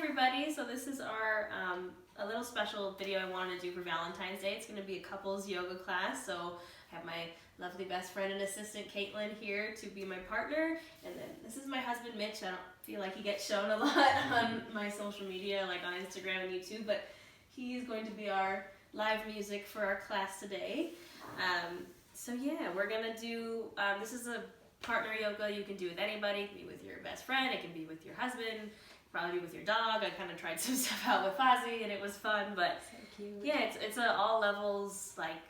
everybody. So this is our a little special video I wanted to do for Valentine's Day. It's going to be a couples yoga class. So I have my lovely best friend and assistant Caitlin here to be my partner, and then this is my husband Mitch. I don't feel like he gets shown a lot on my social media, like on Instagram and YouTube, but he's going to be our live music for our class today. So yeah, we're gonna do, this is a partner yoga you can do with anybody. It can be with your best friend, it can be with your husband, probably be with your dog. I kind of tried some stuff out with Fozzie and it was fun, but so cute. Yeah, it's all levels, like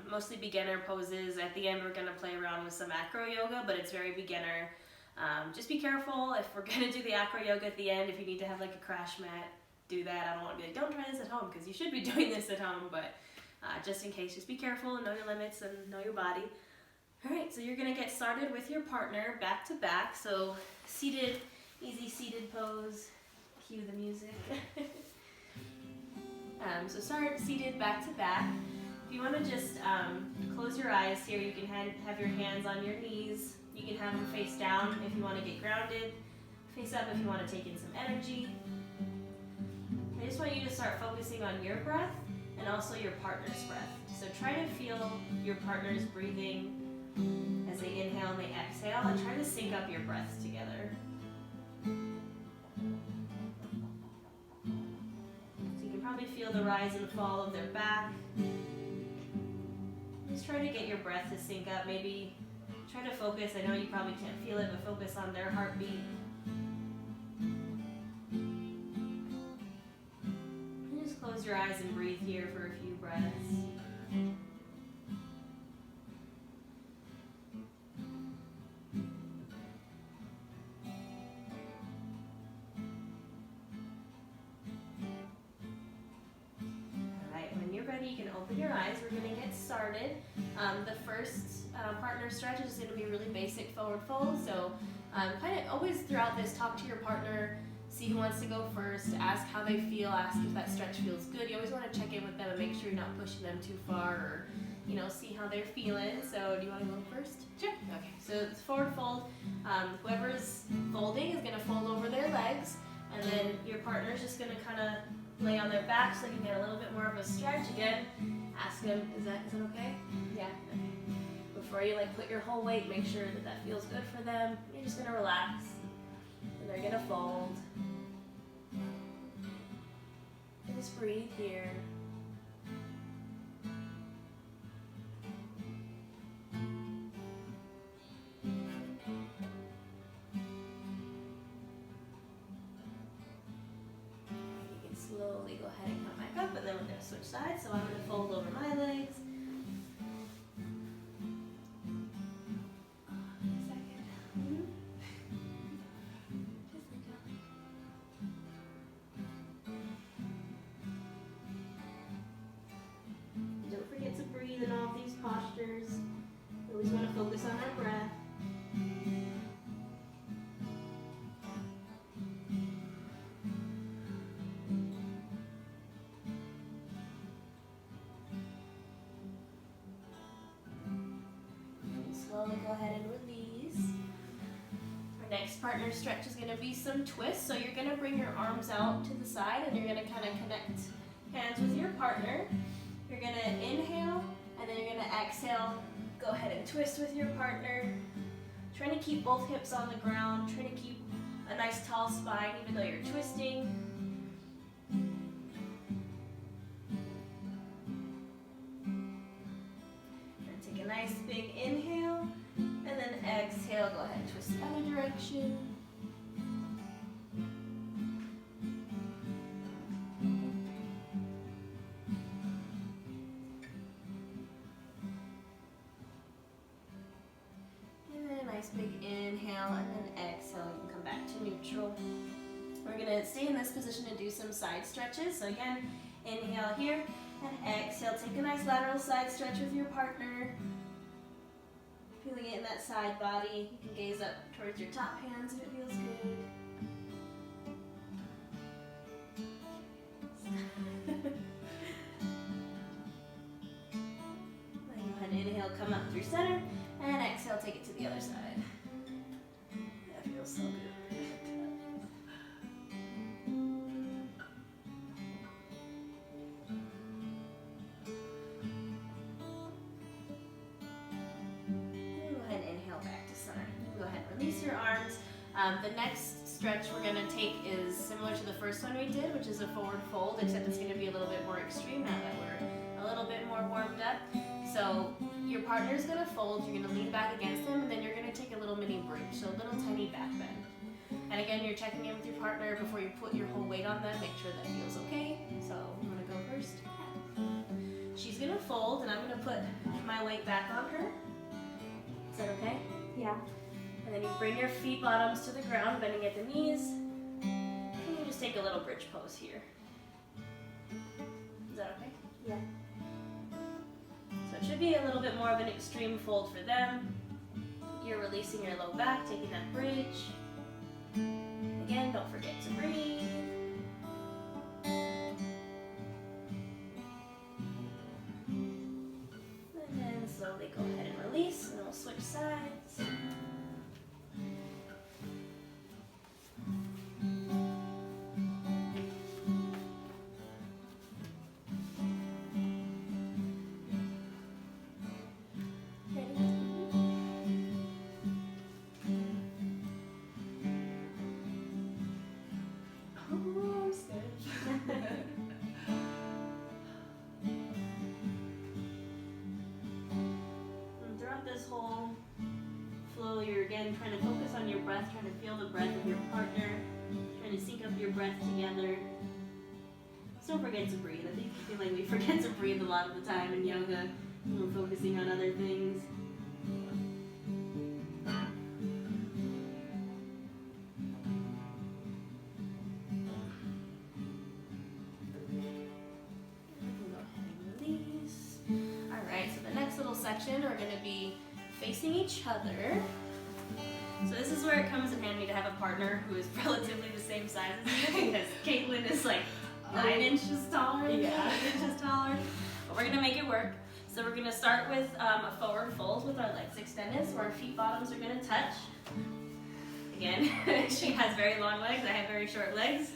mostly beginner poses. At the end we're gonna play around with some acro yoga, but it's very beginner. Just be careful if we're gonna do the acro yoga at the end. If you need to have like a crash mat, do that. I don't want to be like, don't try this at home, because you should be doing this at home, but just in case, just be careful and know your limits and know your body. Alright, so you're going to get started with your partner back to back. So seated, easy seated pose. Cue the music. So start seated back to back. If you want to just close your eyes here, you can have your hands on your knees. You can have them face down if you want to get grounded. Face up if you want to take in some energy. I just want you to start focusing on your breath and also your partner's breath. So try to feel your partner's breathing as they inhale and they exhale, and try to sync up your breaths together. So you can probably feel the rise and fall of their back. Just try to get your breath to sync up. Maybe try to focus, I know you probably can't feel it, but focus on their heartbeat. Close your eyes and breathe here for a few breaths. Alright, when you're ready, you can open your eyes. We're going to get started. The first partner stretch is going to be a really basic forward fold. So kind of always throughout this, talk to your partner. See who wants to go first, ask how they feel, ask if that stretch feels good. You always want to check in with them and make sure you're not pushing them too far, or, you know, see how they're feeling. So do you want to go first? Sure. Okay, so it's forward fold. Whoever's folding is going to fold over their legs, and then your partner's just going to kind of lay on their back so you get a little bit more of a stretch. Again, ask them, is that okay? Yeah. Before you put your whole weight, make sure that feels good for them. You're just going to relax, and they're going to fold. Just breathe here. You can slowly go ahead and come back up, and then we're going to switch sides. So I'm going to fold over my legs. In all of these postures, we always want to focus on our breath. And slowly go ahead and release. Our next partner stretch is going to be some twists. So you're going to bring your arms out to the side, and you're going to kind of connect hands with your partner. You're going to inhale, and then you're going to exhale. Go ahead and twist with your partner. Trying to keep both hips on the ground. Trying to keep a nice tall spine even though you're twisting. And take a nice big inhale. And then exhale. Go ahead and twist the other direction. Big inhale, and then exhale. You can come back to neutral. We're going to stay in this position and do some side stretches. So again, inhale here, and exhale. Take a nice lateral side stretch with your partner. Feeling it in that side body. You can gaze up towards your top hands if it feels good. Go ahead and inhale, come up through center, and exhale, take it to the other side. That feels so good. The next stretch we're going to take is similar to the first one we did, which is a forward fold, except it's going to be a little bit more extreme now that we're a little bit more warmed up. So your partner's going to fold, you're going to lean back against them, and then you're going to take a little mini bridge, so a little tiny back bend. And again, you're checking in with your partner before you put your whole weight on them, make sure that feels okay. So I'm going to go first. She's going to fold, and I'm going to put my weight back on her. Is that okay? Yeah. And then you bring your feet bottoms to the ground, bending at the knees. And you just take a little bridge pose here. Is that okay? Yeah. So it should be a little bit more of an extreme fold for them. You're releasing your low back, taking that bridge. Again, don't forget to breathe. And then slowly go ahead and release, and we'll switch sides. This whole flow, you're again trying to focus on your breath, trying to feel the breath of your partner, trying to sync up your breath together. So don't forget to breathe. I feel like we forget to breathe a lot of the time in yoga when we're focusing on other things. Go ahead and release. Alright, so the next little section we're going to be facing each other. So this is where it comes in handy to have a partner who is relatively the same size as you, because Caitlin is like 9 inches taller, 8 inches taller. But we're going to make it work. So we're going to start with a forward fold with our legs extended, so our feet bottoms are going to touch. Again, she has very long legs, I have very short legs,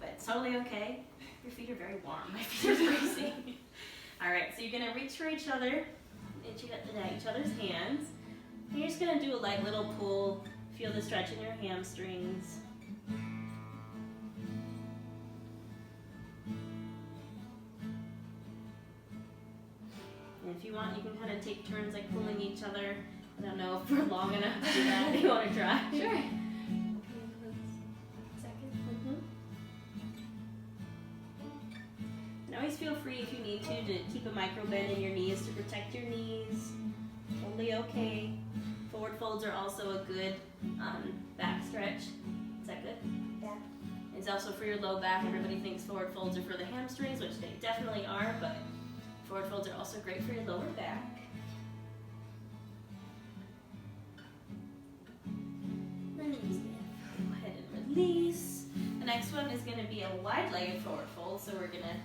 but it's totally okay. Your feet are very warm, my feet are freezing. Alright, so you're going to reach for each other, each other's hands. And you're just going to do a light little pull, feel the stretch in your hamstrings. And if you want, you can kind of take turns like pulling each other. I don't know if we're long enough to do that. If you want to try? Sure. And always feel free if you need to keep a micro bend in your knees to protect your knees. Totally okay. Forward folds are also a good back stretch. Is that good? Yeah. It's also for your low back. Everybody thinks forward folds are for the hamstrings, which they definitely are, but forward folds are also great for your lower back. Then you just go ahead and release. The next one is going to be a wide-legged forward fold, so we're going to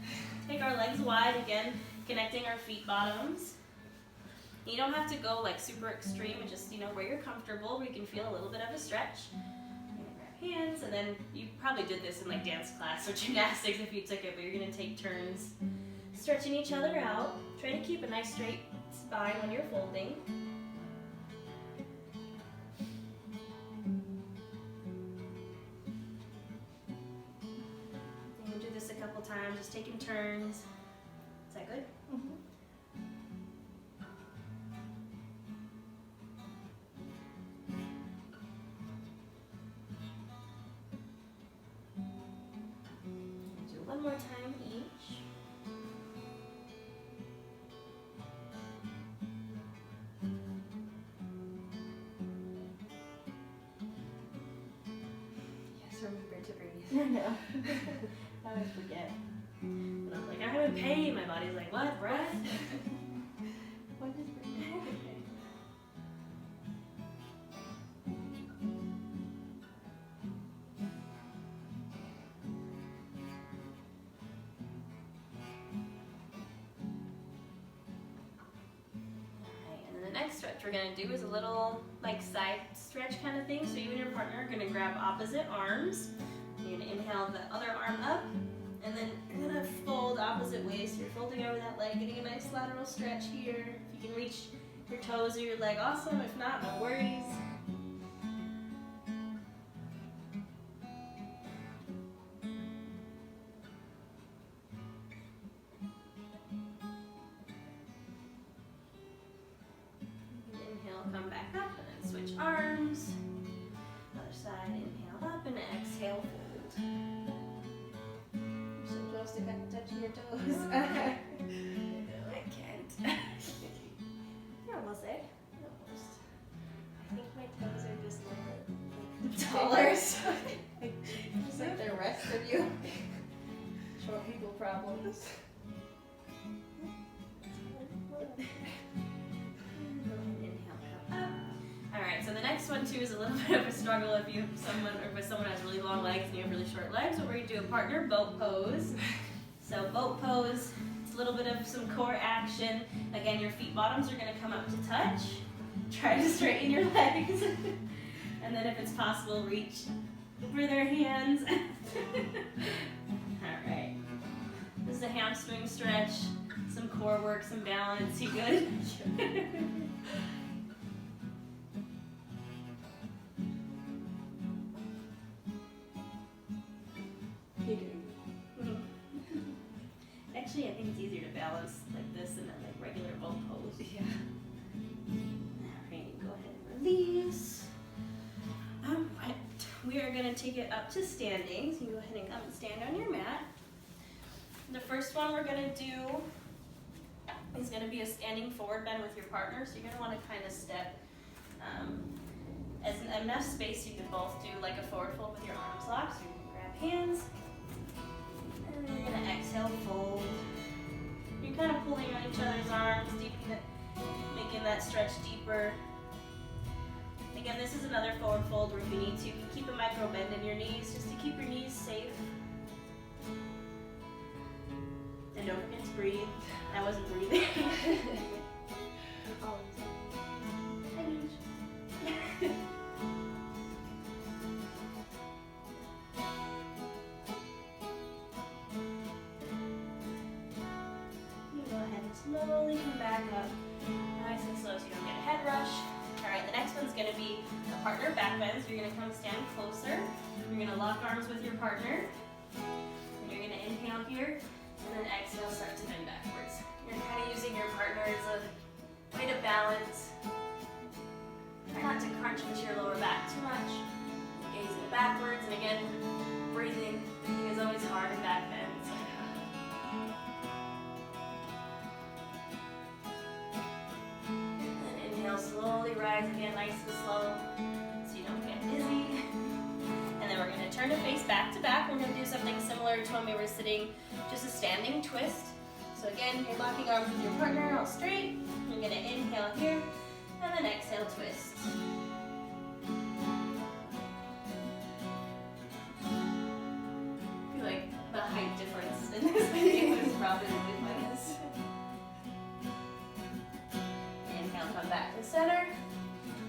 take our legs wide again, connecting our feet bottoms. You don't have to go like super extreme, just where you're comfortable, where you can feel a little bit of a stretch. Grab hands, and then you probably did this in like dance class or gymnastics if you took it, but you're going to take turns stretching each other out. Try to keep a nice straight spine when you're folding. And you do this a couple times, just taking turns. Is that good? Mm-hmm. One more time each. Yes, remember to breathe. I know. I always forget. And I'm like, I'm in pain. My body's like, what, breath? What is breathing? Stretch we're going to do is a little like side stretch kind of thing. So you and your partner are going to grab opposite arms. You're going to inhale the other arm up, and then you're going to fold opposite ways. So you're folding over that leg, getting a nice lateral stretch here. If you can reach your toes or your leg, awesome. If not, no worries. toes. I can't. You're almost there. Almost. I think my toes are just like Taller. just like the rest of you. Short people problems. Alright, so the next one too is a little bit of a struggle if you have someone or if someone has really long legs and you have really short legs. So we're going to do a partner boat pose. So boat pose, it's a little bit of some core action. Again, your feet bottoms are going to come up to touch. Try to straighten your legs. And then if it's possible, reach for their hands. Alright. This is a hamstring stretch, some core work, some balance. You good? Actually, I think it's easier to balance like this than like regular boat pose. Yeah. Alright, go ahead and release. Alright, we are going to take it up to standing. So you go ahead and come and stand on your mat. The first one we're going to do is going to be a standing forward bend with your partner. So you're going to want to kind of step as enough space you can both do like a forward fold with your arms locked. So you can grab hands. And then you're going to exhale, fold. You're kind of pulling on each other's arms, making that stretch deeper. Again, this is another forward fold where if you need to, you can keep a micro bend in your knees just to keep your knees safe. And don't forget to breathe. I wasn't breathing. Slowly come back up, nice and slow so you don't get a head rush. Alright, the next one's going to be a partner back bend. So you're going to come stand closer. You're going to lock arms with your partner. And you're going to inhale here, and then exhale, start to bend backwards. You're kind of using your partner as a way to balance. Try not to crunch into your lower back too much. Gazing backwards, and again, breathing. Breathing is always hard in back bends. Slowly rise again, nice and slow, so you don't get dizzy. And then we're going to turn to face back to back. We're going to do something similar to when we were sitting, just a standing twist. So again, you're locking arms with your partner all straight. You're going to inhale here, and then exhale, twist. I feel like the height difference in this video is probably a bit minus. Come back to center,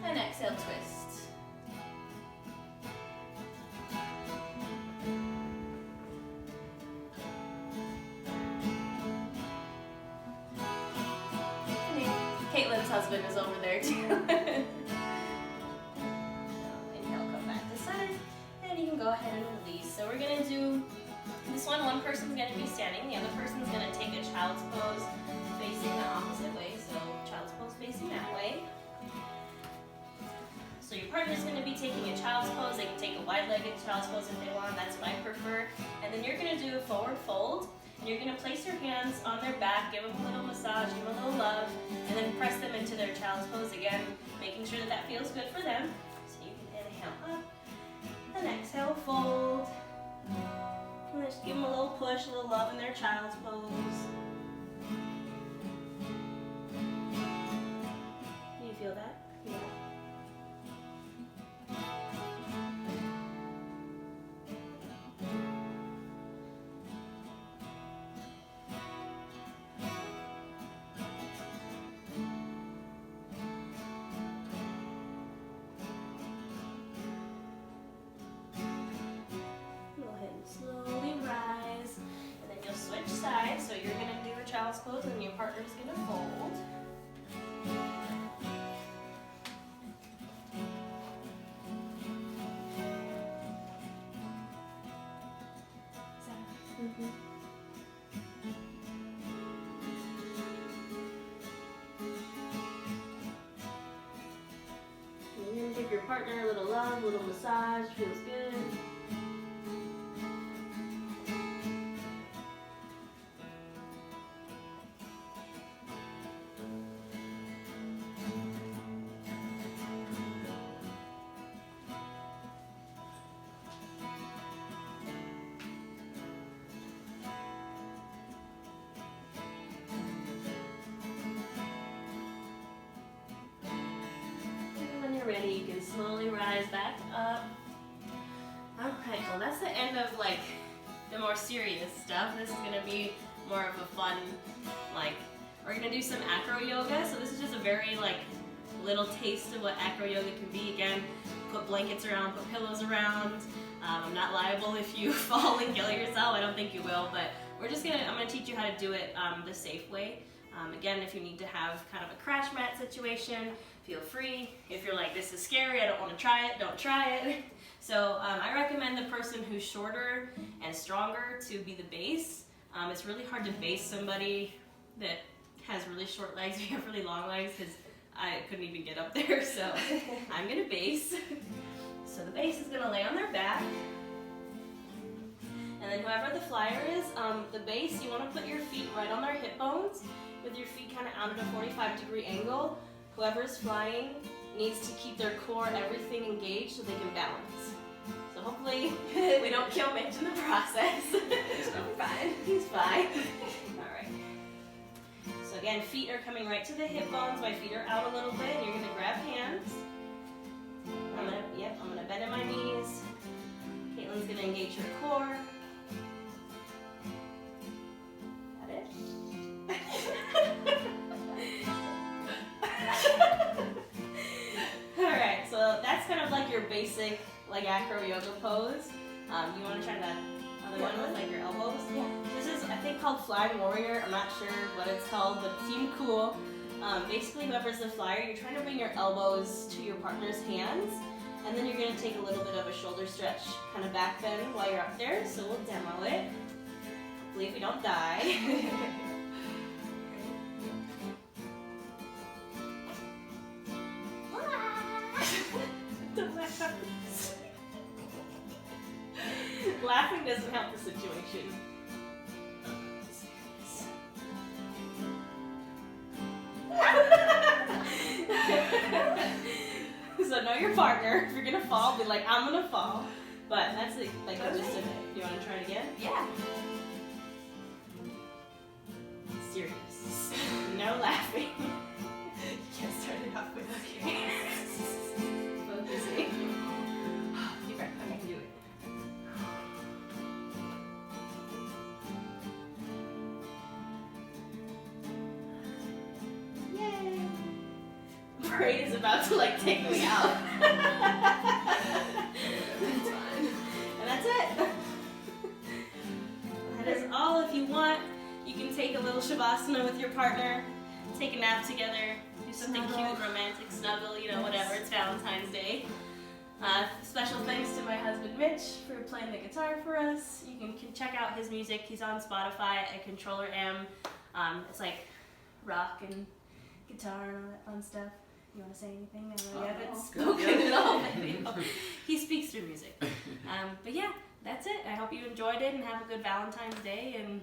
and exhale, twist. Caitlin's husband is over there too. So inhale, come back to center, and you can go ahead and release. So we're going to do this one. One person's going to be standing, the other person's going to take a child's pose facing the opposite way. So child's pose facing that way. So your partner's going to be taking a child's pose. They can take a wide-legged child's pose if they want. That's what I prefer. And then you're going to do a forward fold. And you're going to place your hands on their back, give them a little massage, give them a little love, and then press them into their child's pose again, making sure that that feels good for them. So you can inhale up, and exhale, fold. And then just give them a little push, a little love in their child's pose. Can you feel that? Yeah. Slowly rise, and then you'll switch sides. So you're going to do a child's pose, and your partner's going to fold. You're going to give your partner a little love, a little massage, feels good. you're ready, you can slowly rise back up. Alright, well that's the end of like the more serious stuff. This is gonna be more of a fun, like, we're gonna do some acro yoga. So this is just a very like little taste of what acro yoga can be. Again, put blankets around, put pillows around. I'm not liable if you fall and kill yourself. I don't think you will, but I'm gonna teach you how to do it the safe way. Again, if you need to have kind of a crash mat situation, feel free. If you're like, this is scary, I don't want to try it, don't try it. So I recommend the person who's shorter and stronger to be the base. It's really hard to base somebody that has really short legs if you have really long legs, because I couldn't even get up there, so I'm gonna base. So the base is gonna lay on their back. And then whoever the flyer is, the base, you wanna put your feet right on their hip bones, with your feet kind of out at a 45-degree angle. Whoever's flying needs to keep their core, everything engaged so they can balance. So hopefully we don't kill Mitch in the process. He's fine. He's fine. Alright. So again, feet are coming right to the hip bones. My feet are out a little bit, and you're gonna grab hands. I'm gonna bend in my knees. Caitlin's gonna engage her core. Got it? Alright, so that's kind of like your basic like acro yoga pose. You want to try that other one with like your elbows? Yeah. This is, I think, called Flying Warrior. I'm not sure what it's called, but it seemed cool. Basically, whoever's the flyer, you're trying to bring your elbows to your partner's hands, and then you're going to take a little bit of a shoulder stretch, kind of back bend while you're up there. So we'll demo it. Hopefully we don't die. Laughing doesn't help the situation. So know your partner. If you're gonna fall, be like, I'm gonna fall. But that's like the gist of it. You wanna try it again? Yeah. Serious. No laughing. You can't start it off with Okay. Focusing. Deep breath. Okay, do it. Yay! Braid is about to like take me out. That's fine. And that's it. That is all. If you want, you can take a little shavasana with your partner, take a nap together, do something Snuggle. cute, romantic, snuggle, you know, whatever. It's Valentine's Day. Special thanks to my husband Mitch for playing the guitar for us. You can check out his music. He's on Spotify at Controller M. It's like rock and guitar and all that fun stuff. You want to say anything? I know you haven't spoken at all. Maybe. He speaks through music. But yeah, that's it. I hope you enjoyed it and have a good Valentine's Day, and